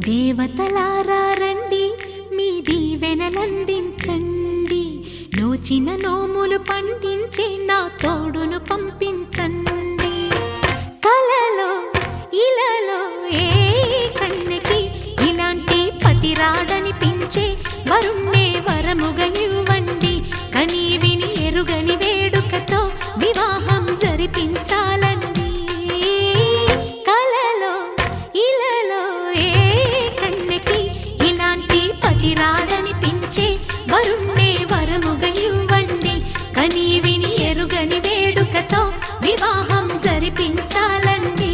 దేవతలారా రండి, మీ దీవెనలందించండి. నోచిన నోములు పండించే నా తోడును పంపించండి. కలలో ఇలలో ఏ కన్నెకి ఇలాంటి పతిరాడనిపించే వరుణ్ణే వరముగా ఇవ్వండి. కని విని ఎరుగని వేడుకతో వివాహం జరిపించాలండి. కలలో ఇలలో ఏ కన్నెకి ఇలాంటి పతిరాడనిపించే వరుణ్ణే వరముగా ఇవ్వండి. కని విని ఎరుగని వేడుకతో వివాహం జరిపించాలండి.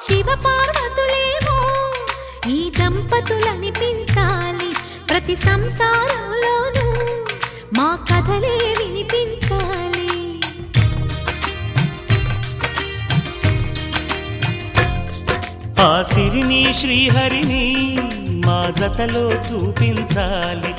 శివ పార్వతులేమో ఈ దంపతులనిపించాలి. ప్రతి సంసారంలోనూ మా కథలే వినిపించాలి. ఆ సిరిని శ్రీహరిని మా జతలో చూపించాలి.